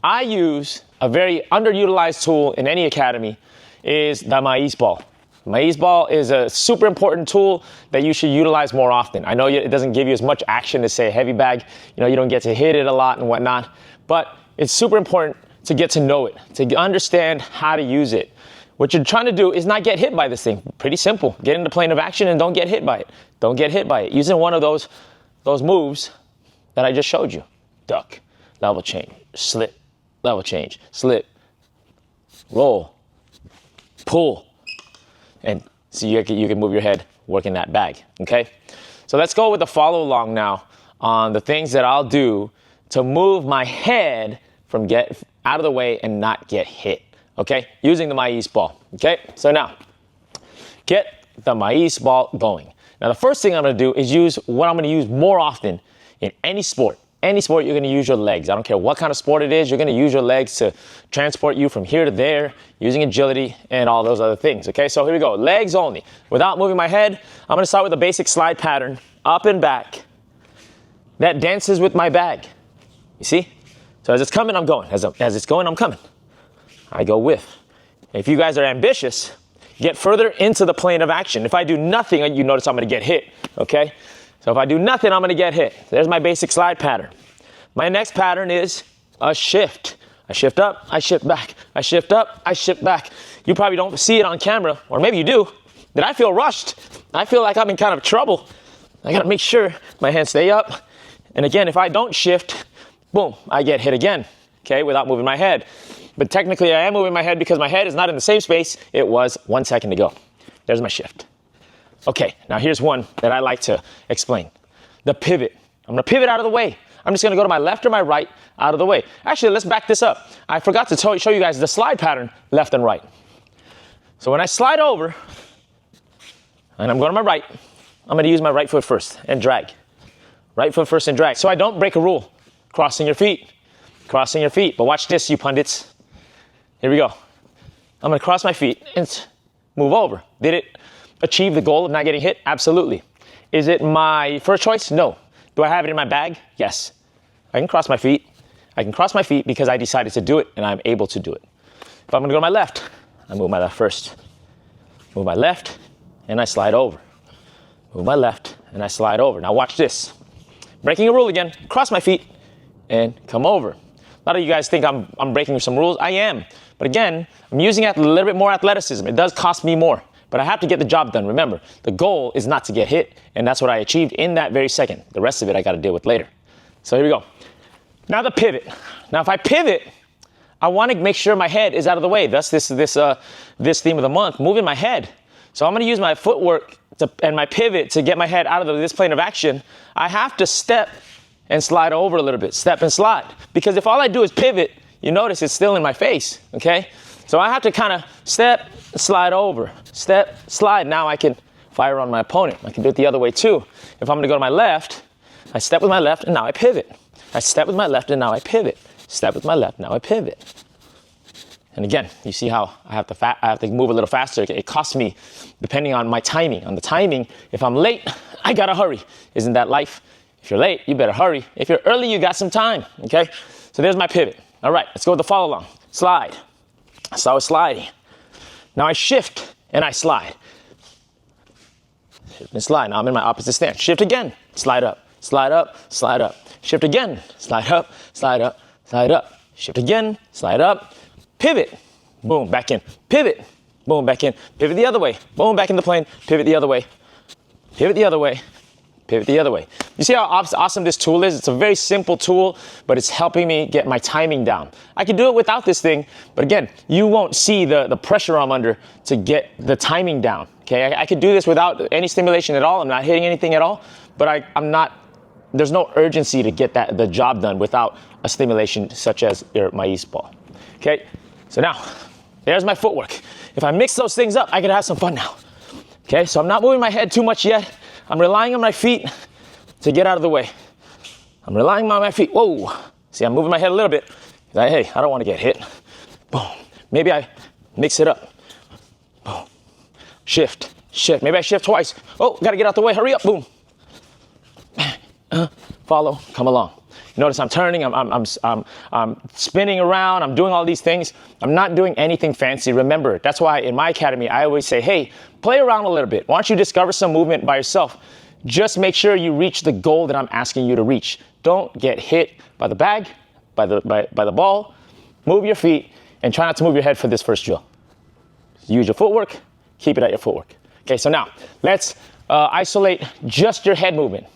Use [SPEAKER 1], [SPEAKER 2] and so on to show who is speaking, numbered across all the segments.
[SPEAKER 1] I use a very underutilized tool in any academy is the Maize ball. Maize ball is a super important tool that you should utilize more often. I know it doesn't give you as much action as say a heavy bag. You don't get to hit it a lot and whatnot, but it's super important to get to know it, to understand how to use it. What you're trying to do is not get hit by this thing. Pretty simple. Get in the plane of action and don't get hit by it. Don't get hit by it. Using one of those moves that I just showed you. Duck, level change, slip, level change, slip, roll, pull. And so you can move your head working that bag, okay? So let's go with the follow along now on the things that I'll do to move my head from get out of the way and not get hit. Okay, using the Maize ball. Okay, so now get the Maize ball going. Now the first thing I'm going to do is use what I'm going to use more often in any sport. Any sport, you're going to use your legs. I don't care what kind of sport it is, you're going to use your legs to transport you from here to there, using agility and all those other things. Okay, so here we go, legs only. Without moving my head, I'm going to start with a basic slide pattern, up and back, that dances with my bag. You see? So as it's coming, I'm going. As it's going, I'm coming. I go with. If you guys are ambitious, get further into the plane of action. If I do nothing, you notice I'm going to get hit, okay? So if I do nothing, I'm going to get hit. There's my basic slide pattern. My next pattern is a shift. I shift up, I shift back. I shift up, I shift back. You probably don't see it on camera, or maybe you do. Did I feel rushed? I feel like I'm in kind of trouble. I got to make sure my hands stay up. And again, if I don't shift, boom, I get hit again, okay, without moving my head. But technically I am moving my head because my head is not in the same space it was 1 second ago. There's my shift. Okay, now here's one that I like to explain. The pivot. I'm gonna pivot out of the way. I'm just gonna go to my left or my right out of the way. Actually, let's back this up. I forgot to show you guys the slide pattern, left and right. So when I slide over, and I'm going to my right, I'm gonna use my right foot first and drag. Right foot first and drag. So I don't break a rule. Crossing your feet. Crossing your feet. But watch this, you pundits. Here we go. I'm going to cross my feet and move over. Did it achieve the goal of not getting hit? Absolutely. Is it my first choice? No. Do I have it in my bag? Yes. I can cross my feet. I can cross my feet because I decided to do it and I'm able to do it. If I'm going to go to my left, I move my left first. Move my left and I slide over. Move my left and I slide over. Now watch this. Breaking a rule again. Cross my feet and come over. A lot of you guys think I'm breaking some rules. I am. But again, I'm using a little bit more athleticism. It does cost me more, but I have to get the job done. Remember, the goal is not to get hit, and that's what I achieved in that very second. The rest of it I got to deal with later. So here we go. Now the pivot. Now if I pivot, I want to make sure my head is out of the way. Thus this theme of the month, moving my head. So I'm going to use my footwork and my pivot to get my head out of this plane of action. I have to step and slide over a little bit, step and slide. Because if all I do is pivot, you notice it's still in my face, okay? So I have to kind of step, slide over, step, slide. Now I can fire on my opponent. I can do it the other way too. If I'm gonna go to my left, I step with my left and now I pivot. I step with my left and now I pivot. Step with my left, now I pivot. And again, you see how I have to move a little faster. It costs me, depending on my timing. On the timing, if I'm late, I gotta hurry. Isn't that life? If you're late, you better hurry. If you're early, you got some time, okay? So there's my pivot. All right, let's go with the follow along. Slide. So I was sliding. Now I shift and I slide. Shift and slide. Now I'm in my opposite stance. Shift again, slide up, slide up, slide up. Shift again, slide up, slide up, slide up. Shift again, slide up, pivot, boom, back in. Pivot, boom, back in. Pivot the other way, boom, back in the plane. Pivot the other way, pivot the other way. Pivot the other way. You see how awesome this tool is? It's a very simple tool, but it's helping me get my timing down. I can do it without this thing, but again, you won't see the pressure I'm under to get the timing down. Okay, I could do this without any stimulation at all. I'm not hitting anything at all, but there's no urgency to get the job done without a stimulation such as your Maize ball. Okay, so now, there's my footwork. If I mix those things up, I can have some fun now. Okay, so I'm not moving my head too much yet. I'm relying on my feet to get out of the way. I'm relying on my feet. Whoa. See, I'm moving my head a little bit. Hey, I don't want to get hit. Boom. Maybe I mix it up. Boom. Shift. Shift. Maybe I shift twice. Oh, got to get out the way. Hurry up. Boom. Follow. Come along. Notice I'm turning, I'm spinning around, I'm doing all these things. I'm not doing anything fancy. Remember, that's why in my academy, I always say, hey, play around a little bit. Why don't you discover some movement by yourself? Just make sure you reach the goal that I'm asking you to reach. Don't get hit by the bag, by the ball. Move your feet and try not to move your head for this first drill. Use your footwork, keep it at your footwork. Okay, so now let's isolate just your head movement.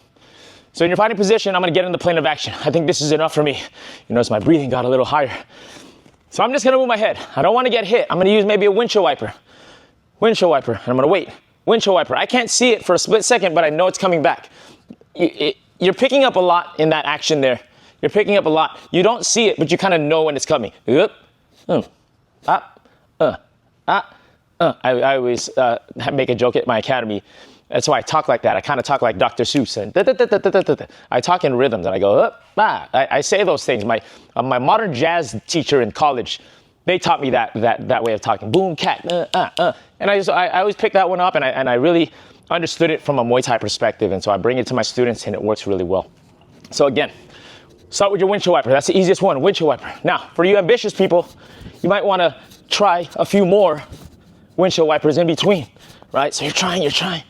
[SPEAKER 1] So in your fighting position, I'm gonna get in the plane of action. I think this is enough for me. You notice my breathing got a little higher. So I'm just gonna move my head. I don't wanna get hit. I'm gonna use maybe a windshield wiper. Windshield wiper, and I'm gonna wait. Windshield wiper. I can't see it for a split second, but I know it's coming back. You're picking up a lot in that action there. You're picking up a lot. You don't see it, but you kind of know when it's coming. I always make a joke at my academy. That's why I talk like that. I kind of talk like Dr. Seuss. And I talk in rhythms, and I go, I say those things. My modern jazz teacher in college, they taught me that way of talking. Boom, cat, And I always pick that one up, and I really understood it from a Muay Thai perspective, and so I bring it to my students, and it works really well. So again, start with your windshield wiper. That's the easiest one, windshield wiper. Now, for you ambitious people, you might want to try a few more windshield wipers in between, right? So you're trying.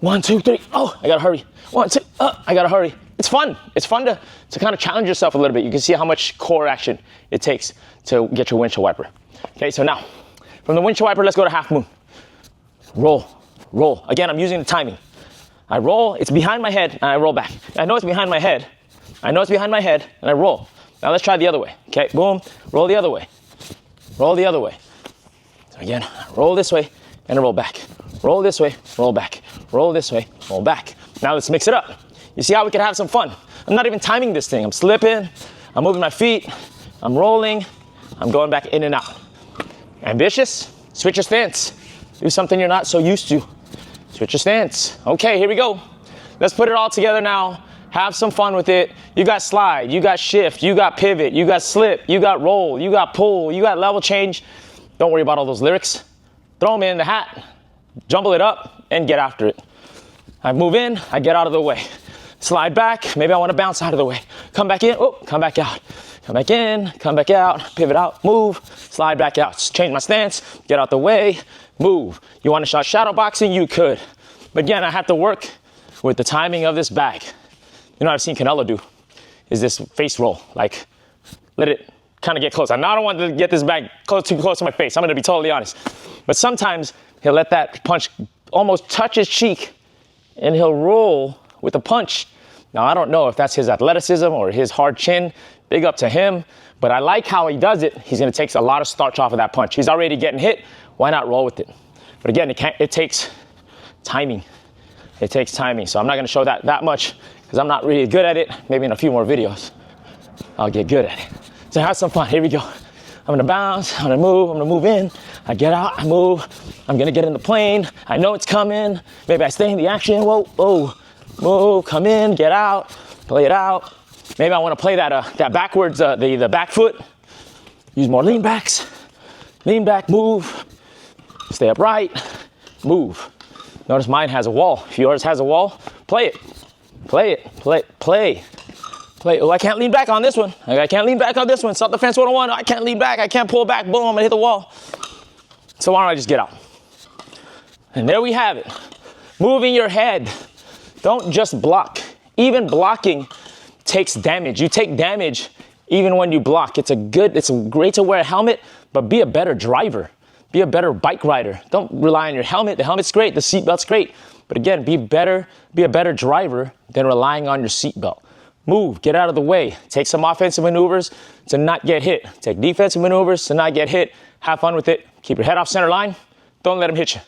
[SPEAKER 1] 1, 2, 3. Oh, I gotta hurry. 1, 2. I gotta hurry. It's fun. It's fun to kind of challenge yourself a little bit. You can see how much core action it takes to get your windshield wiper. Okay, so now from the windshield wiper, let's go to half moon. Roll. Again, I'm using the timing. I roll. It's behind my head, and I roll back. I know it's behind my head. And I roll. Now let's try the other way. Okay, boom. Roll the other way. So again, roll this way and roll back. Roll this way, roll back. Roll this way, roll back. Now let's mix it up. You see how we can have some fun? I'm not even timing this thing. I'm slipping, I'm moving my feet, I'm rolling, I'm going back in and out. Ambitious? Switch your stance. Do something you're not so used to. Switch your stance. Okay, here we go. Let's put it all together now. Have some fun with it. You got slide, you got shift, you got pivot, you got slip, you got roll, you got pull, you got level change. Don't worry about all those lyrics. Throw them in the hat, jumble it up, and get after it. I move in, I get out of the way. Slide back, maybe I want to bounce out of the way. Come back in, come back out. Come back in, come back out, pivot out, move, slide back out. Just change my stance, get out the way, move. You want to start shadow boxing? You could. But again, I have to work with the timing of this bag. You know what I've seen Canelo do is this face roll. Like, let it kind of get close. Now I don't want to get this bag too close to my face. I'm going to be totally honest. But sometimes he'll let that punch almost touch his cheek and he'll roll with a punch. Now, I don't know if that's his athleticism or his hard chin. Big up to him. But I like how he does it. He's going to take a lot of starch off of that punch. He's already getting hit. Why not roll with it? But again, it takes timing. It takes timing. So I'm not going to show that much because I'm not really good at it. Maybe in a few more videos, I'll get good at it. So have some fun. Here we go. I'm going to bounce. I'm going to move in. I get out. I move. I'm going to get in the plane. I know it's coming. Maybe I stay in the action. Whoa. Move. Come in. Get out. Play it out. Maybe I want to play that backwards, the back foot. Use more lean backs. Lean back. Move. Stay upright. Move. Notice mine has a wall. If yours has a wall, play it. Play. Oh, I can't lean back on this one. Self-defense 101. I can't lean back. I can't pull back. Boom, I'm gonna hit the wall. So why don't I just get out? And there we have it. Moving your head. Don't just block. Even blocking takes damage. You take damage even when you block. It's great to wear a helmet, but be a better driver. Be a better bike rider. Don't rely on your helmet. The helmet's great. The seatbelt's great. But again, be a better driver than relying on your seatbelt. Move, get out of the way. Take some offensive maneuvers to not get hit. Take defensive maneuvers to not get hit. Have fun with it. Keep your head off center line. Don't let them hit you.